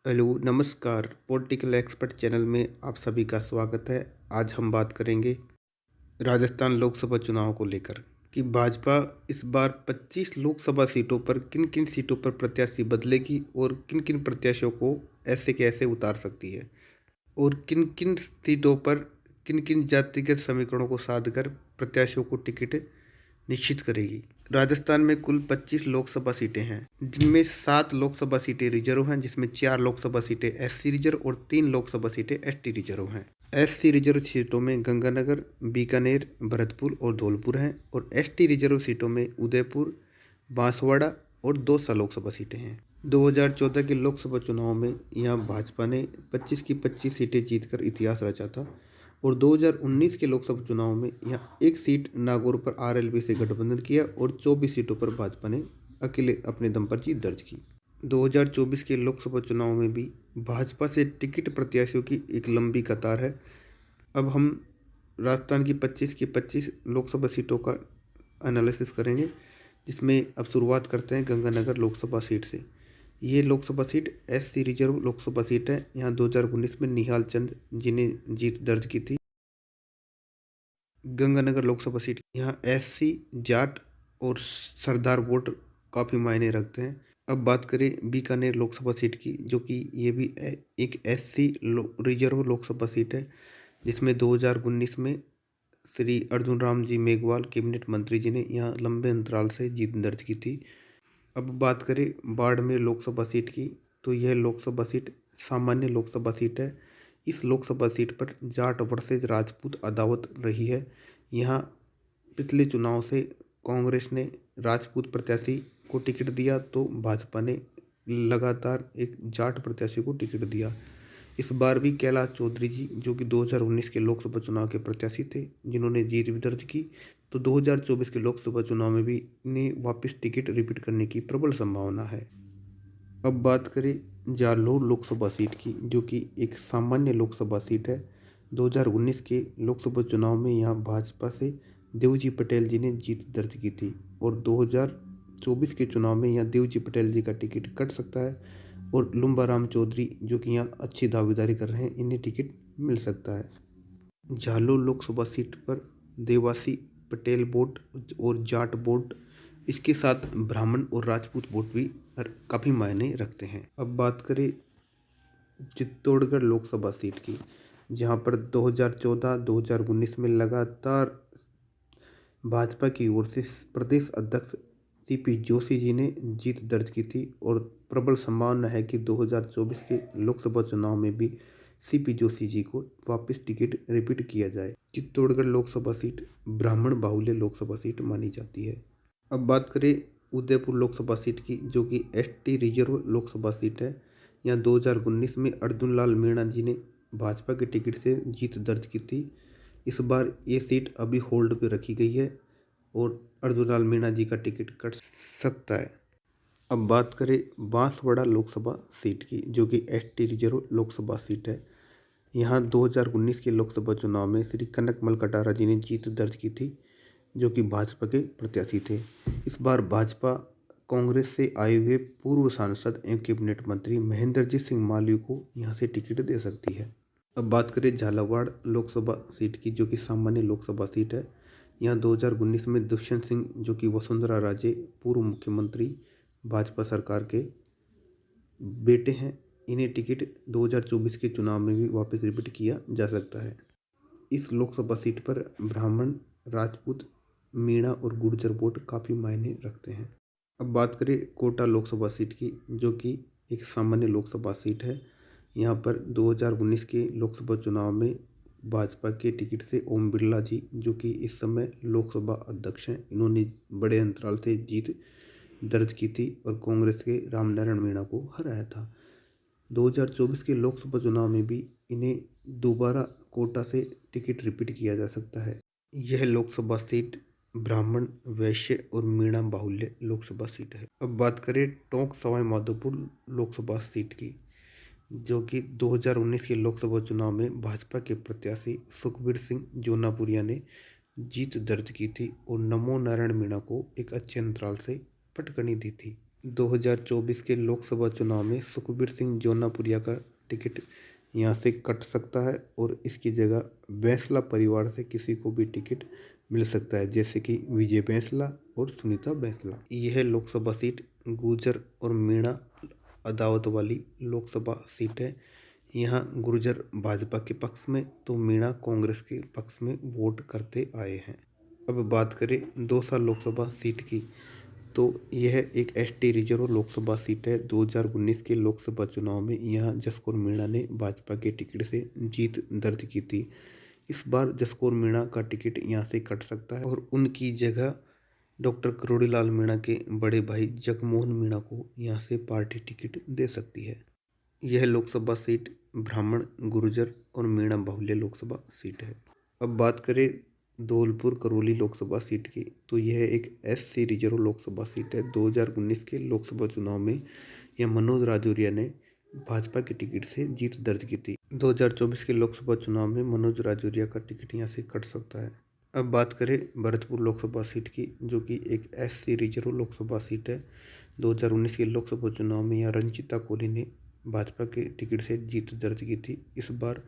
Hello नमस्कार। Political expert channel में आप सभी का स्वागत है। आज हम बात करेंगे राजस्थान लोकसभा चुनाव को लेकर कि भाजपा इस बार 25 लोकसभा सीटों पर किन किन सीटों पर प्रत्याशी बदलेगी और किन किन प्रत्याशियों को ऐसे के ऐसे उतार सकती है और किन किन सीटों पर किन किन जातिगत समीकरणों को साध कर प्रत्याशियों को टिकट निश्चित करेगी। राजस्थान में कुल 25 लोकसभा सीटें हैं, जिनमें 7 लोकसभा सीटें रिजर्व हैं, जिसमें 4 लोकसभा सीटें एससी रिजर्व और 3 लोकसभा सीटें एसटी रिजर्व हैं। एससी रिजर्व सीटों में गंगानगर, बीकानेर, भरतपुर और धौलपुर हैं और एसटी रिजर्व सीटों में उदयपुर, बांसवाड़ा और दौसा लोकसभा सीटें हैं। 2014 के लोकसभा चुनाव में यहाँ भाजपा ने 25 की 25 सीटें जीतकर इतिहास रचा था और 2019 के लोकसभा चुनाव में यहाँ एक सीट नागौर पर आरएलपी से गठबंधन किया और 24 सीटों पर भाजपा ने अकेले अपने दम पर जीत दर्ज की। 2024 के लोकसभा चुनाव में भी भाजपा से टिकट प्रत्याशियों की एक लंबी कतार है। अब हम राजस्थान की 25 की 25 लोकसभा सीटों का एनालिसिस करेंगे, जिसमें अब शुरुआत करते हैं गंगानगर लोकसभा सीट से। ये Lok Sabha seat SC reserve Lok Sabha seat है। यहाँ 2019 में निहाल चंद जी ने जीत दर्ज की थी। गंगानगर लोकसभा सीट, यहाँ एससी, जाट और सरदार वोट काफ़ी मायने रखते हैं। अब बात करें बीकानेर लोकसभा सीट की, जो कि ये भी एक एससी रिजर्व लोकसभा सीट है, जिसमें 2019 में श्री अर्जुन राम जी मेघवाल कैबिनेट मंत्री जी ने यहाँ लंबे अंतराल से जीत दर्ज की थी। अब बात करें बाड़मेर लोकसभा सीट की, तो यह लोकसभा सीट सामान्य लोकसभा सीट है। इस लोकसभा सीट पर जाट वर्सेज राजपूत अदावत रही है। यहाँ पिछले चुनाव से कांग्रेस ने राजपूत प्रत्याशी को टिकट दिया तो भाजपा ने लगातार एक जाट प्रत्याशी को टिकट दिया। इस बार भी कैलाश चौधरी जी, जो कि 2019 के लोकसभा चुनाव के प्रत्याशी थे, जिन्होंने जीत भी दर्ज की, तो 2024 के लोकसभा चुनाव में भी इन्हें वापस टिकट रिपीट करने की प्रबल संभावना है। अब बात करें जालौर लोकसभा सीट की, जो कि एक सामान्य लोकसभा सीट है। 2019 के लोकसभा चुनाव में यहाँ भाजपा से देवजी पटेल जी ने जीत दर्ज की थी और 2024 के चुनाव में यहाँ देवजी पटेल जी का टिकट कट सकता है और लुम्बाराम चौधरी, जो कि यहाँ अच्छी दावेदारी कर रहे हैं, इन्हें टिकट मिल सकता है। जालौर लोकसभा सीट पर देवासी पटेल वोट और जाट वोट, इसके साथ ब्राह्मण और राजपूत वोट भी काफ़ी मायने रखते हैं। अब बात करें चित्तौड़गढ़ लोकसभा सीट की, जहां पर 2014-2019 में लगातार भाजपा की ओर से प्रदेश अध्यक्ष सीपी जोशी जी ने जीत दर्ज की थी और प्रबल संभावना है कि 2024 के लोकसभा चुनाव में भी सीपी जोशी जी को वापस टिकट रिपीट किया जाए। चित्तौड़गढ़ लोकसभा सीट ब्राह्मण बाहुल्य लोकसभा सीट मानी जाती है। अब बात करें उदयपुर लोकसभा सीट की, जो कि एसटी रिजर्व लोकसभा सीट है। यहाँ 2019 में अर्जुन लाल मीणा जी ने भाजपा के टिकट से जीत दर्ज की थी। इस बार ये सीट अभी होल्ड पे रखी गई है और अर्जुन लाल मीणा जी का टिकट कट सकता है। अब बात करें बांसवाड़ा लोकसभा सीट की, जो कि एसटी रिजर्व लोकसभा सीट है। यहाँ 2019 के लोकसभा चुनाव में श्री कनकमल कटारा जी ने जीत दर्ज की थी, जो कि भाजपा के प्रत्याशी थे। इस बार भाजपा कांग्रेस से आए हुए पूर्व सांसद एवं कैबिनेट मंत्री महेंद्रजीत सिंह मालवीय को यहां से टिकट दे सकती है। अब बात करें झालावाड़ लोकसभा सीट की, जो कि सामान्य लोकसभा सीट है। यहाँ 2019 में दुष्यंत सिंह, जो कि वसुंधरा राजे पूर्व मुख्यमंत्री भाजपा सरकार के बेटे हैं, इन्हें टिकट 2024 के चुनाव में भी वापस रिपीट किया जा सकता है। इस लोकसभा सीट पर ब्राह्मण, राजपूत, मीणा और गुर्जर वोट काफ़ी मायने रखते हैं। अब बात करें कोटा लोकसभा सीट की, जो कि एक सामान्य लोकसभा सीट है। यहाँ पर 2019 के लोकसभा चुनाव में भाजपा के टिकट से ओम बिरला जी, जो कि इस समय लोकसभा अध्यक्ष हैं, इन्होंने बड़े अंतराल से जीत दर्ज की थी और कांग्रेस के रामनारायण मीणा को हराया था। 2024 के लोकसभा चुनाव में भी इन्हें दोबारा कोटा से टिकट रिपीट किया जा सकता है। यह लोकसभा सीट ब्राह्मण, वैश्य और मीणा बाहुल्य लोकसभा सीट है। अब बात करें टोंक सवाई माधोपुर लोकसभा सीट की, जो कि 2019 के लोकसभा चुनाव में भाजपा के प्रत्याशी सुखबीर सिंह जोनापुरिया ने जीत दर्ज की थी और नमो नारायण मीणा को एक अच्छे अंतराल से पटकनी दी थी। 2024 के लोकसभा चुनाव में सुखबीर सिंह जौनापुरिया का टिकट यहाँ से कट सकता है और इसकी जगह बैंसला परिवार से किसी को भी टिकट मिल सकता है, जैसे कि विजय बैंसला और सुनीता बैंसला। यह लोकसभा सीट गुर्जर और मीणा अदावत वाली लोकसभा सीट है। यहाँ गुर्जर भाजपा के पक्ष में तो मीणा कांग्रेस के पक्ष में वोट करते आए हैं। अब बात करें दौसा लोकसभा सीट की, तो यह एक एसटी रिजर्व लोकसभा सीट है। 2019 के लोकसभा चुनाव में यहाँ जसकौर मीणा ने भाजपा के टिकट से जीत दर्ज की थी। इस बार जसकौर मीणा का टिकट यहाँ से कट सकता है और उनकी जगह डॉक्टर करोड़ीलाल मीणा के बड़े भाई जगमोहन मीणा को यहाँ से पार्टी टिकट दे सकती है। यह लोकसभा सीट ब्राह्मण, गुर्जर और मीणा बाहुल्य लोकसभा सीट है। अब बात करें धौलपुर करौली लोकसभा सीट की, तो यह एक एससी रिजर्व लोकसभा सीट है। 2019 के लोकसभा चुनाव में यह मनोज राजौरिया ने भाजपा के टिकट से जीत दर्ज की थी। 2024 के लोकसभा चुनाव में मनोज राजौरिया का टिकट यहाँ से कट सकता है। अब बात करें भरतपुर लोकसभा सीट की, जो कि एक एससी रिजर्व लोकसभा सीट है। 2019 के लोकसभा चुनाव में यहाँ रंजीता कोली ने भाजपा के टिकट से जीत दर्ज की थी। इस बार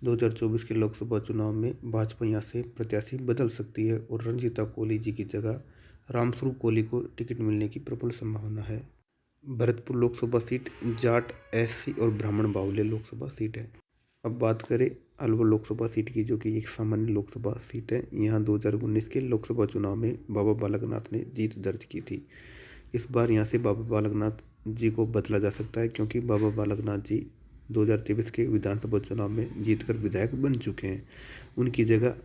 2024 के लोकसभा चुनाव में भाजपा यहाँ से प्रत्याशी बदल सकती है और रंजीता कोली जी की जगह रामस्वरूप कोली को टिकट मिलने की प्रबल संभावना है। भरतपुर लोकसभा सीट जाट, एससी और ब्राह्मण बाहुल्य लोकसभा सीट है। अब बात करें अलवर लोकसभा सीट की, जो कि एक सामान्य लोकसभा सीट है। यहाँ 2019 के लोकसभा चुनाव में बाबा बालकनाथ ने जीत दर्ज की थी। इस बार यहाँ से बाबा बालकनाथ जी को बदला जा सकता है, क्योंकि बाबा बालकनाथ जी 2023 के विधानसभा चुनाव में जीतकर विधायक बन चुके हैं। उनकी जगह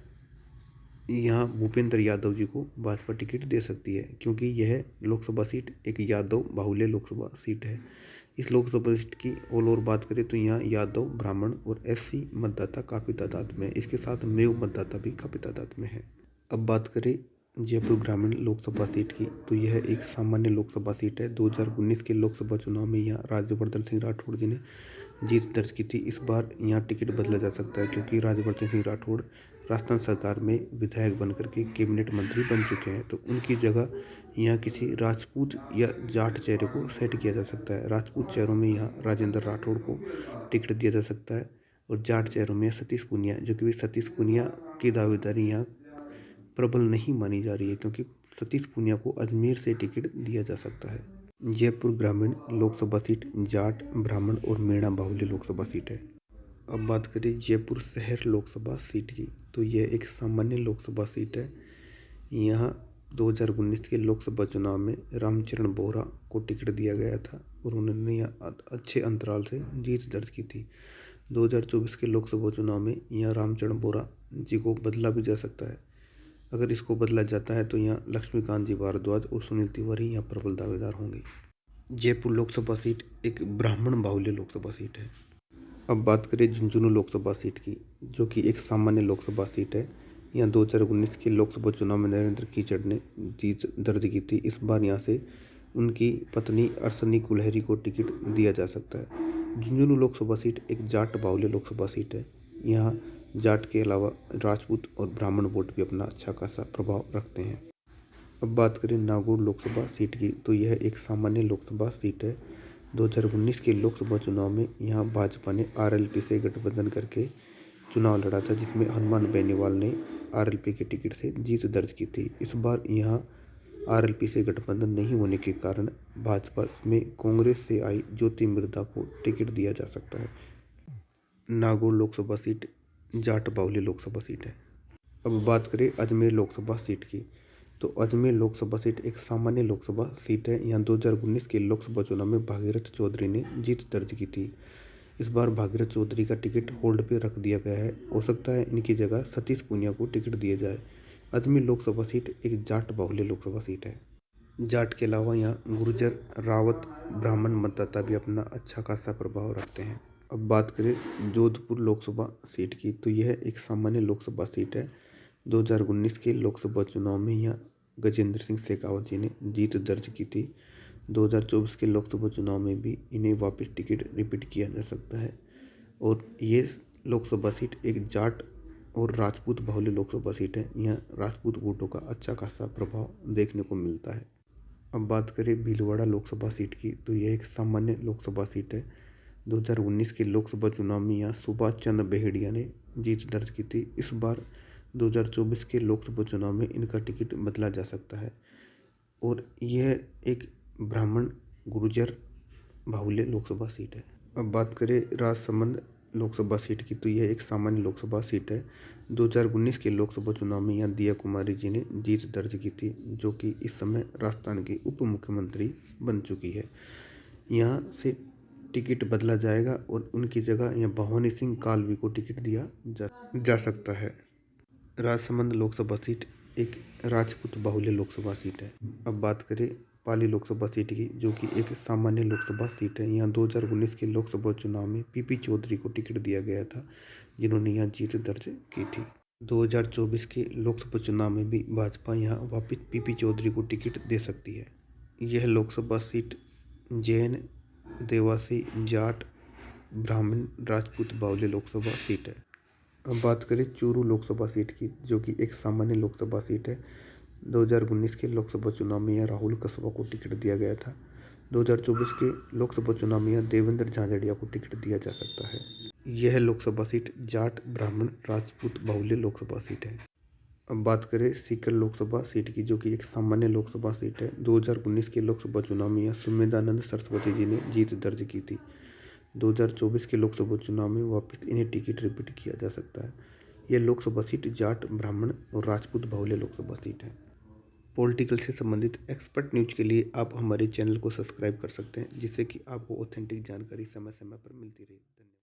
यहाँ भूपेंद्र यादव जी को भाजपा टिकट दे सकती है, क्योंकि यह लोकसभा सीट एक यादव बाहुल्य लोकसभा सीट है। इस लोकसभा सीट की और बात करें तो यहाँ यादव, ब्राह्मण और एससी मतदाता काफ़ी तादाद में है। इसके साथ मेव मतदाता भी काफ़ी तादाद में है। अब बात करें जयपुर ग्रामीण लोकसभा सीट की, तो यह एक सामान्य लोकसभा सीट है। 2019 के लोकसभा चुनाव में यहाँ राज्यवर्धन सिंह राठौड़ जी ने जीत दर्ज की थी। इस बार यहाँ टिकट बदला जा सकता है, क्योंकि राज्यवर्धन सिंह राठौड़ राजस्थान सरकार में विधायक बनकर के कैबिनेट मंत्री बन चुके हैं, तो उनकी जगह यहाँ किसी राजपूत या जाट चेहरे को सेट किया जा सकता है। राजपूत चेहरों में यहाँ राजेंद्र राठौड़ को टिकट दिया जा सकता है और जाट चेहरों में सतीश पूनिया, जो कि सतीश पूनिया की दावेदारी यहाँ प्रबल नहीं मानी जा रही है, क्योंकि सतीश पूनिया को अजमेर से टिकट दिया जा सकता है। जयपुर ग्रामीण लोकसभा सीट जाट, ब्राह्मण और मीणा बाहुल्य लोकसभा सीट है। अब बात करें जयपुर शहर लोकसभा सीट की, तो यह एक सामान्य लोकसभा सीट है। यहाँ 2019 के लोकसभा चुनाव में रामचरण बोहरा को टिकट दिया गया था और उन्होंने यहाँ अच्छे अंतराल से जीत दर्ज की थी। 2024 के लोकसभा चुनाव में यहाँ रामचरण बोहरा जी को बदला भी जा सकता है। अगर इसको बदला जाता है तो यहाँ लक्ष्मीकांत जी भारद्वाज और सुनील तिवारी यहाँ प्रबल दावेदार होंगे। जयपुर लोकसभा सीट एक ब्राह्मण बाहुल्य लोकसभा सीट है। अब बात करें झुंझुनू लोकसभा सीट की, जो कि एक सामान्य लोकसभा सीट है। यहाँ 2019 के लोकसभा चुनाव में नरेंद्र कीचड़ ने जीत दर्ज की थी। इस बार यहाँ से उनकी पत्नी अर्शनी कुलहरी को टिकट दिया जा सकता है। झुंझुनू लोकसभा सीट एक जाट बाहुल्य लोकसभा सीट है। यहाँ जाट के अलावा राजपूत और ब्राह्मण वोट भी अपना अच्छा खासा प्रभाव रखते हैं। अब बात करें नागौर लोकसभा सीट की, तो यह एक सामान्य लोकसभा सीट है। 2019 के लोकसभा चुनाव में यहाँ भाजपा ने आरएलपी से गठबंधन करके चुनाव लड़ा था, जिसमें हनुमान बेनीवाल ने आरएलपी के टिकट से जीत दर्ज की थी। इस बार यहाँ आरएलपी से गठबंधन नहीं होने के कारण भाजपा में कांग्रेस से आई ज्योति मिर्धा को टिकट दिया जा सकता है। नागौर लोकसभा सीट जाट बाहुल्य लोकसभा सीट है। अब बात करें अजमेर लोकसभा सीट की, तो अजमेर लोकसभा सीट एक सामान्य लोकसभा सीट है। यहाँ 2019 के लोकसभा चुनाव में भागीरथ चौधरी ने जीत दर्ज की थी। इस बार भागीरथ चौधरी का टिकट होल्ड पे रख दिया गया है। हो सकता है इनकी जगह सतीश पूनिया को टिकट दिया जाए। अजमेर लोकसभा सीट एक जाट बाहुल्य लोकसभा सीट है। जाट के अलावा यहाँ गुर्जर, रावत, ब्राह्मण मतदाता भी अपना अच्छा खासा प्रभाव रखते हैं। अब बात करें जोधपुर लोकसभा सीट की, तो यह एक सामान्य लोकसभा सीट है। 2019 के लोकसभा चुनाव में यहाँ गजेंद्र सिंह शेखावत जी ने जीत दर्ज की थी। 2024 के लोकसभा चुनाव में भी इन्हें वापस टिकट रिपीट किया जा सकता है और ये लोकसभा सीट एक जाट और राजपूत बाहुल्य लोकसभा सीट है। यहाँ राजपूत वोटों का अच्छा खासा प्रभाव देखने को मिलता है। अब बात करें भीलवाड़ा लोकसभा सीट की, तो यह एक सामान्य लोकसभा सीट है। 2019 के लोकसभा चुनाव में यहाँ सुभाष चंद्र बेहड़िया ने जीत दर्ज की थी। इस बार 2024 के लोकसभा चुनाव में इनका टिकट बदला जा सकता है और यह एक ब्राह्मण गुर्जर बाहुल्य लोकसभा सीट है। अब बात करें राजसमंद लोकसभा सीट की, तो यह एक सामान्य लोकसभा सीट है। 2019 के लोकसभा चुनाव में यहाँ दिया कुमारी जी ने जीत दर्ज की थी, जो कि इस समय राजस्थान की उप मुख्यमंत्री बन चुकी है। यहाँ से टिकट बदला जाएगा और उनकी जगह यहाँ भवानी सिंह कालवी को टिकट दिया जा सकता है। राजसमंद लोकसभा सीट एक राजपूत बाहुल्य लोकसभा सीट है। अब बात करें पाली लोकसभा सीट की, जो कि एक सामान्य लोकसभा सीट है। यहाँ 2019 के लोकसभा चुनाव में पीपी चौधरी को टिकट दिया गया था, जिन्होंने यहाँ जीत दर्ज की थी। 2024 के लोकसभा चुनाव में भी भाजपा यहाँ वापस पीपी चौधरी को टिकट दे सकती है। यह लोकसभा सीट जैन, देवासी, जाट, ब्राह्मण, राजपूत बाहुल्य लोकसभा सीट है। अब बात करें चूरू लोकसभा सीट की, जो कि एक सामान्य लोकसभा सीट है। 2019 के लोकसभा चुनाव में यह राहुल कसबा को टिकट दिया गया था। 2024 के लोकसभा चुनाव में यह देवेंद्र झाझड़िया को टिकट दिया जा सकता है। यह लोकसभा सीट जाट, ब्राह्मण, राजपूत बाहुल्य लोकसभा सीट है। अब बात करें सीकर लोकसभा सीट की, जो कि एक सामान्य लोकसभा सीट है। 2019 के लोकसभा चुनाव में यह सुमेधानंद सरस्वती जी ने जीत दर्ज की थी। 2024 के लोकसभा चुनाव में वापस इन्हें टिकट रिपीट किया जा सकता है। यह लोकसभा सीट जाट, ब्राह्मण और राजपूत बाहुल्य लोकसभा सीट है। पॉलिटिकल से संबंधित एक्सपर्ट न्यूज के लिए आप हमारे चैनल को सब्सक्राइब कर सकते हैं, जिससे कि आपको ऑथेंटिक जानकारी समय समय पर मिलती रहे। धन्यवाद।